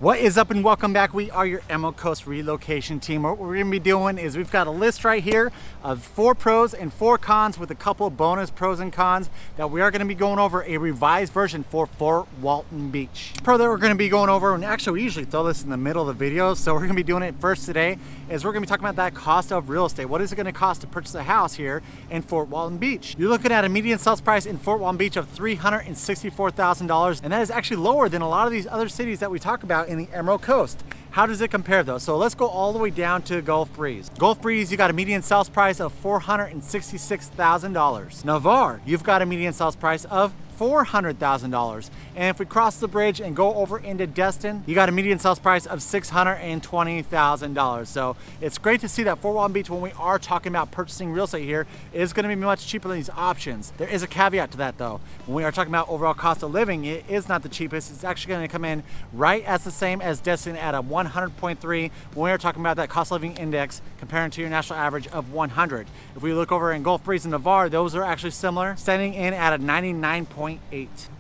What is up and welcome back. We are your Emerald Coast relocation team. What we're going to be doing is we've got a list right here of 4 pros and 4 cons with a couple of bonus pros and cons that we are going to be going over a revised version for Fort Walton Beach. The pro that we're going to be going over, and actually we usually throw this in the middle of the video, so we're going to be doing it first today, is we're going to be talking about that cost of real estate. What is it going to cost to purchase a house here in Fort Walton Beach? You're looking at a median sales price in Fort Walton Beach of $364,000, and that is actually lower than a lot of these other cities that we talk about in the Emerald Coast. How does it compare though? So let's go all the way down to Gulf Breeze. Gulf Breeze, you got a median sales price of $466,000. Navarre, you've got a median sales price of $400,000. And if we cross the bridge and go over into Destin, you got a median sales price of $620,000. So it's great to see that Fort Walton Beach, when we are talking about purchasing real estate here, is going to be much cheaper than these options. There is a caveat to that though. When we are talking about overall cost of living, it is not the cheapest. It's actually going to come in right as the same as Destin at a 100.3 when we are talking about that cost of living index comparing to your national average of 100. If we look over in Gulf Breeze and Navarre, those are actually similar, standing in at a 99.8.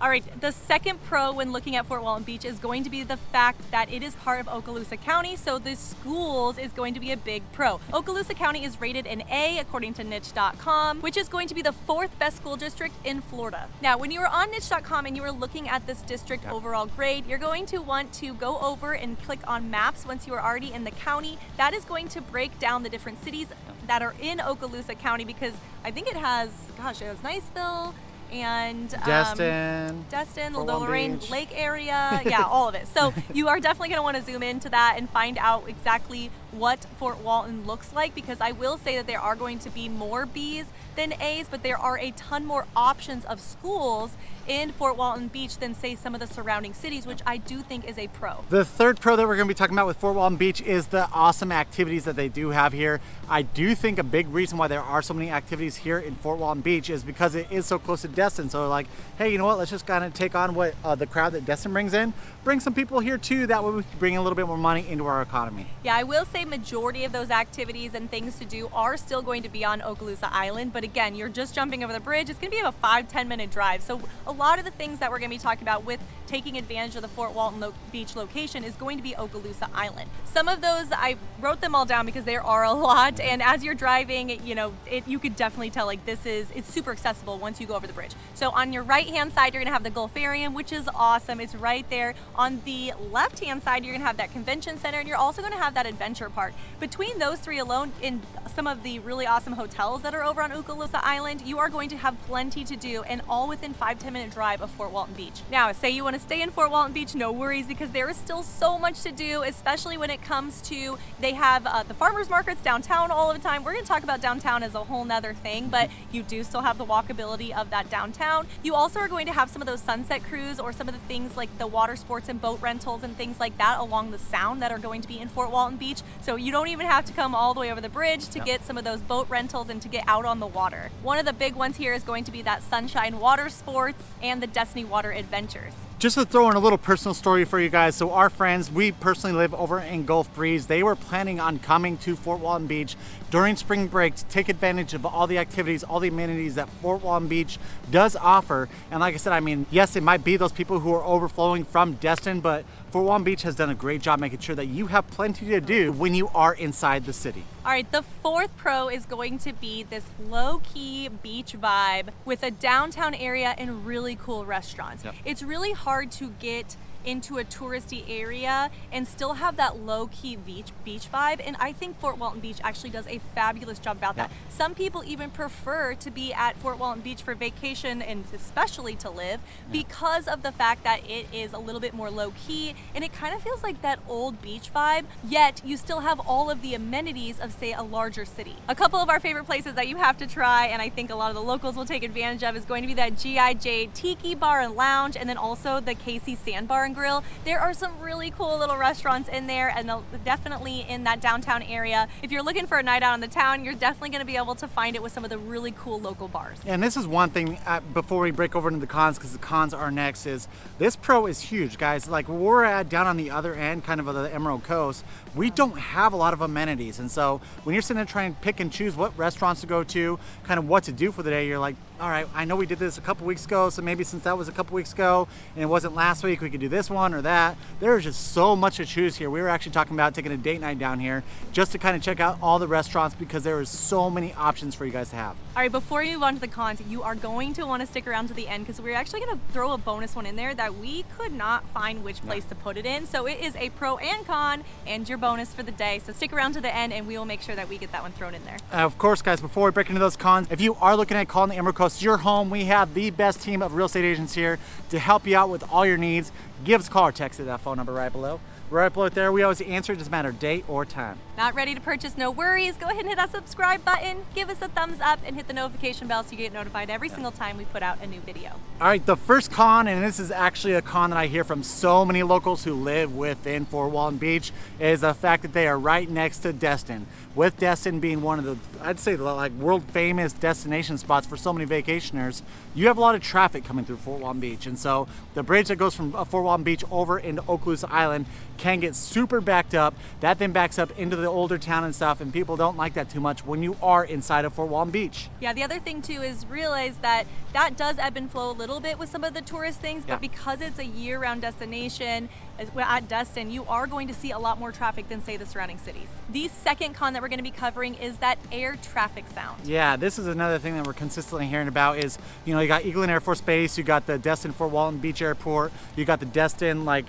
All right, the second pro when looking at Fort Walton Beach is going to be the fact that it is part of Okaloosa County, so the schools is going to be a big pro. Okaloosa County is rated an A according to niche.com, which is going to be the 4th best school district in Florida. Now, when you are on niche.com and you are looking at this district overall grade, you're going to want to go over and click on maps once you are already in the county. That is going to break down the different cities that are in Okaloosa County, because I think it has, gosh, it has Niceville, and Destin, the Lorraine Lake area, yeah, all of it. So you are definitely going to want to zoom into that and find out exactly what Fort Walton looks like, because I will say that there are going to be more B's than A's, but there are a ton more options of schools in Fort Walton Beach than, say, some of the surrounding cities, which I do think is a pro. The third pro that we're going to be talking about with Fort Walton Beach is the awesome activities that they do have here. I do think a big reason why there are so many activities here in Fort Walton Beach is because it is so close to Destin. So like, hey, you know what, let's just kind of take on what the crowd that Destin brings in, bring some people here too, that way we can bring a little bit more money into our economy. Yeah, I will say majority of those activities and things to do are still going to be on Okaloosa Island, but again, you're just jumping over the bridge. It's going to be a 5-10 minute drive. So a lot of the things that we're going to be talking about with taking advantage of the Fort Walton Beach location is going to be Okaloosa Island. Some of those, I wrote them all down because there are a lot, and as you're driving, you know, you could definitely tell like it's super accessible once you go over the bridge. So on your right hand side, you're going to have the Gulfarium, which is awesome. It's right there. On the left hand side, you're going to have that convention center, and you're also going to have that adventure park. Between those three alone, in some of the really awesome hotels that are over on Okaloosa Island, you are going to have plenty to do, and all within 5-10 minute drive of Fort Walton Beach. Now, say you want to stay in Fort Walton Beach, no worries, because there is still so much to do, especially when it comes to, they have the farmers markets downtown all of the time. We're going to talk about downtown as a whole nother thing, but you do still have the walkability of that downtown. You also are going to have some of those sunset cruise or some of the things like the water sports and boat rentals and things like that along the Sound that are going to be in Fort Walton Beach. So you don't even have to come all the way over the bridge to get some of those boat rentals and to get out on the water. One of the big ones here is going to be that Sunshine Water Sports and the Destiny Water Adventures. Just to throw in a little personal story for you guys. So our friends, we personally live over in Gulf Breeze. They were planning on coming to Fort Walton Beach during spring break to take advantage of all the activities, all the amenities that Fort Walton Beach does offer. And like I said, I mean, yes, it might be those people who are overflowing from Destin, but Fort Walton Beach has done a great job making sure that you have plenty to do when you are inside the city. All right, the 4th pro is going to be this low-key beach vibe with a downtown area and really cool restaurants. Yep. It's really hard to get into a touristy area and still have that low-key beach vibe, and I think Fort Walton Beach actually does a fabulous job about that. Some people even prefer to be at Fort Walton Beach for vacation and especially to live because of the fact that it is a little bit more low-key and it kind of feels like that old beach vibe, yet you still have all of the amenities of, say, a larger city. A couple of our favorite places that you have to try, and I think a lot of the locals will take advantage of, is going to be that G.I.J. Tiki Bar and Lounge, and then also the Casey Sandbar and Grill. There are some really cool little restaurants in there, and definitely in that downtown area. If you're looking for a night out on the town, you're definitely going to be able to find it with some of the really cool local bars. And this is one thing before we break over into the cons, because the cons are next, is this pro is huge, guys. Like where we're at down on the other end, kind of the Emerald Coast, we don't have a lot of amenities. And so when you're sitting there trying to pick and choose what restaurants to go to, kind of what to do for the day, you're like, all right, I know we did this a couple weeks ago, so maybe since that was a couple weeks ago and it wasn't last week, we could do this this one or that. There's just so much to choose here. We were actually talking about taking a date night down here just to kind of check out all the restaurants because there is so many options for you guys to have. All right, before you move on to the cons, you are going to want to stick around to the end because we're actually going to throw a bonus one in there that we could not find which place to put it in. So it is a pro and con and your bonus for the day. So stick around to the end and we will make sure that we get that one thrown in there. Of course, guys, before we break into those cons, if you are looking at calling the Emerald Coast your home, we have the best team of real estate agents here to help you out with all your needs. Give us a call or text at that phone number right below. Right below it there, we always answer. It doesn't matter date or time. Not ready to purchase? No worries. Go ahead and hit that subscribe button, give us a thumbs up, and hit the notification bell so you get notified every single time we put out a new video. All right, the first con, and this is actually a con that I hear from so many locals who live within Fort Walton Beach, is the fact that they are right next to Destin. With Destin being one of the, I'd say, like world famous destination spots for so many vacationers, you have a lot of traffic coming through Fort Walton Beach. And so the bridge that goes from Fort Walton Beach over into Okaloosa Island can get super backed up. That then backs up into the older town and stuff, and people don't like that too much when you are inside of Fort Walton Beach. Yeah, the other thing too is realize that that does ebb and flow a little bit with some of the tourist things, but because it's a year-round destination at Destin, you are going to see a lot more traffic than say the surrounding cities. The second con that we're going to be covering is that air traffic sound. Yeah, this is another thing that we're consistently hearing about is, you know, you got Eglin Air Force Base, you got the Destin Fort Walton Beach Airport, you got the Destin, like,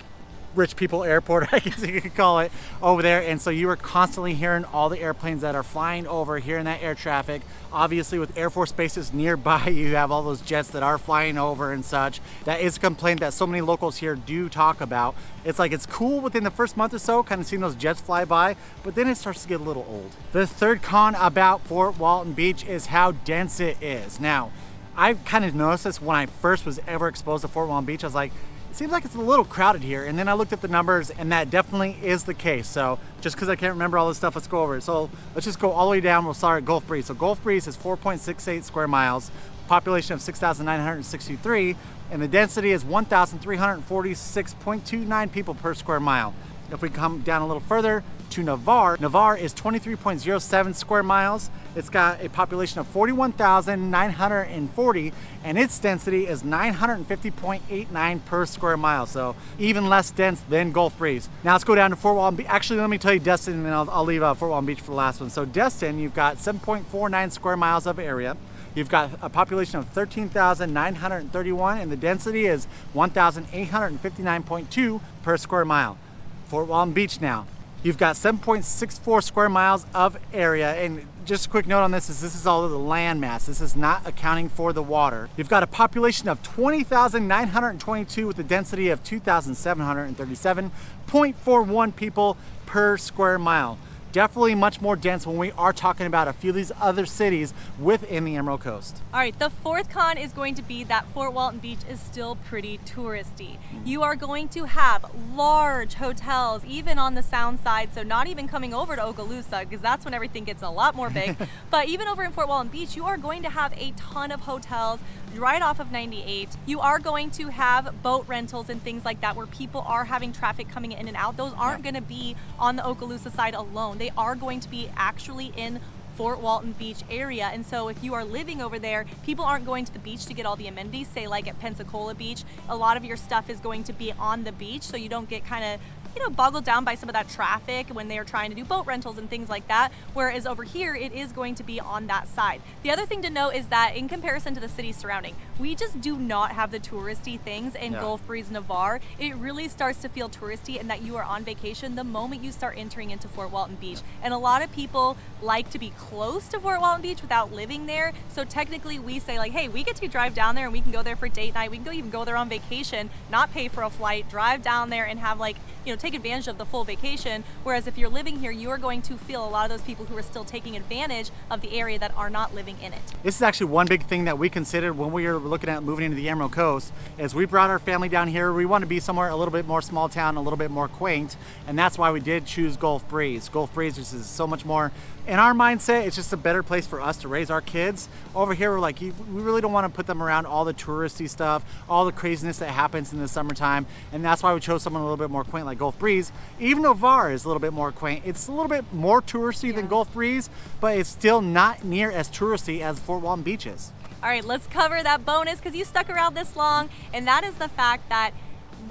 rich people airport, I guess you could call it, over there. And so you are constantly hearing all the airplanes that are flying over, hearing that air traffic. Obviously with Air Force bases nearby, you have all those jets that are flying over and such. That is a complaint that so many locals here do talk about. It's like, it's cool within the first month or so, kind of seeing those jets fly by, but then it starts to get a little old. The third con about Fort Walton Beach is how dense it is. Now, I kind of noticed this when I first was ever exposed to Fort Walton Beach. I was like, it seems like it's a little crowded here, and then I looked at the numbers and that definitely is the case. So just because I can't remember all this stuff, let's go over it. So let's just go all the way down. We'll start at Gulf Breeze. So Gulf Breeze is 4.68 square miles, population of 6,963, and the density is 1,346.29 people per square mile. If we come down a little further to Navarre, Navarre is 23.07 square miles. It's got a population of 41,940 and its density is 950.89 per square mile. So even less dense than Gulf Breeze. Now let's go down to Fort Walton Beach. Actually, let me tell you Destin and then I'll leave Fort Walton Beach for the last one. So Destin, you've got 7.49 square miles of area. You've got a population of 13,931 and the density is 1,859.2 per square mile. Fort Walton Beach now. You've got 7.64 square miles of area, and just a quick note on this is all of the land mass. This is not accounting for the water. You've got a population of 20,922 with a density of 2,737.41 people per square mile. Definitely much more dense when we are talking about a few of these other cities within the Emerald Coast. All right, the fourth con is going to be that Fort Walton Beach is still pretty touristy. You are going to have large hotels, even on the sound side, so not even coming over to Okaloosa, because that's when everything gets a lot more big. But even over in Fort Walton Beach, you are going to have a ton of hotels right off of 98. You are going to have boat rentals and things like that where people are having traffic coming in and out. Those aren't going to be on the Okaloosa side alone. They are going to be actually in Fort Walton Beach area. And so if you are living over there, people aren't going to the beach to get all the amenities, say like at Pensacola Beach. A lot of your stuff is going to be on the beach, so you don't get kind of, you know, boggled down by some of that traffic when they are trying to do boat rentals and things like that. Whereas over here, it is going to be on that side. The other thing to note is that in comparison to the cities surrounding, we just do not have the touristy things in Gulf Breeze, Navarre. It really starts to feel touristy and that you are on vacation the moment you start entering into Fort Walton Beach. And a lot of people like to be close to Fort Walton Beach without living there. So technically we say like, hey, we get to drive down there and we can go there for date night. We can even go there on vacation, not pay for a flight, drive down there and have like, you know, take advantage of the full vacation. Whereas if you're living here, you are going to feel a lot of those people who are still taking advantage of the area that are not living in it. This is actually one big thing that we considered when we were looking at moving into the Emerald Coast is we brought our family down here. We want to be somewhere a little bit more small town, a little bit more quaint. And that's why we did choose Gulf Breeze. Gulf Breeze just is so much more, in our mindset, it's just a better place for us to raise our kids. Over here, we're like, we really don't want to put them around all the touristy stuff, all the craziness that happens in the summertime. And that's why we chose someone a little bit more quaint like Gulf Breeze. Even Navarre is a little bit more quaint. It's a little bit more touristy than Gulf Breeze, but it's still not near as touristy as Fort Walton Beach is. All right, let's cover that bonus because you stuck around this long, and that is the fact that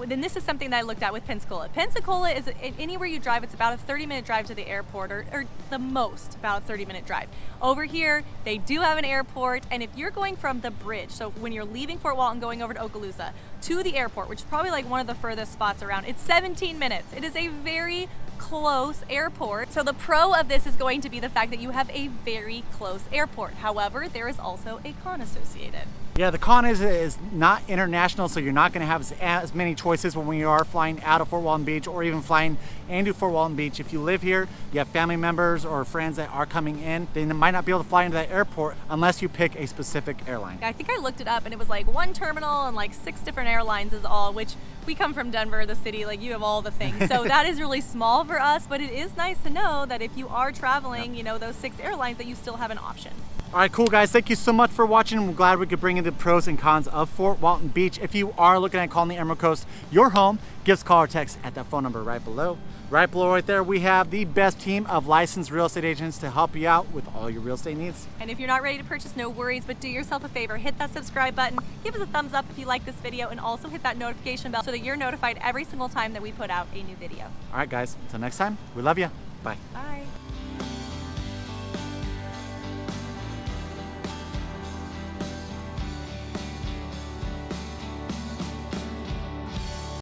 then this is something that I looked at with Pensacola. Pensacola is anywhere you drive, it's about a 30-minute drive to the airport, or the most about a 30-minute drive. Over here, they do have an airport, and if you're going from the bridge, so when you're leaving Fort Walton going over to Okaloosa to the airport, which is probably like one of the furthest spots around, it's 17 minutes. It is a very close airport. So the pro of this is going to be the fact that you have a very close airport. However, there is also a con associated. Yeah, the con is not international, so you're not going to have as many choices when you are flying out of Fort Walton Beach or even flying into Fort Walton Beach. If you live here, you have family members or friends that are coming in, they might not be able to fly into that airport unless you pick a specific airline. I think I looked it up and it was like one terminal and like 6 different airlines is all, which we come from Denver, the city, like you have all the things. So that is really small for us, but it is nice to know that if you are traveling, you know, those 6 airlines, that you still have an option. All right, cool guys. Thank you so much for watching. We're glad we could bring you the pros and cons of Fort Walton Beach. If you are looking at calling the Emerald Coast your home, give us a call or text at that phone number right below. Right below right there, we have the best team of licensed real estate agents to help you out with all your real estate needs. And if you're not ready to purchase, no worries, but do yourself a favor, hit that subscribe button, give us a thumbs up if you like this video, and also hit that notification bell so that you're notified every single time that we put out a new video. All right, guys. Until next time, we love you. Bye. Bye.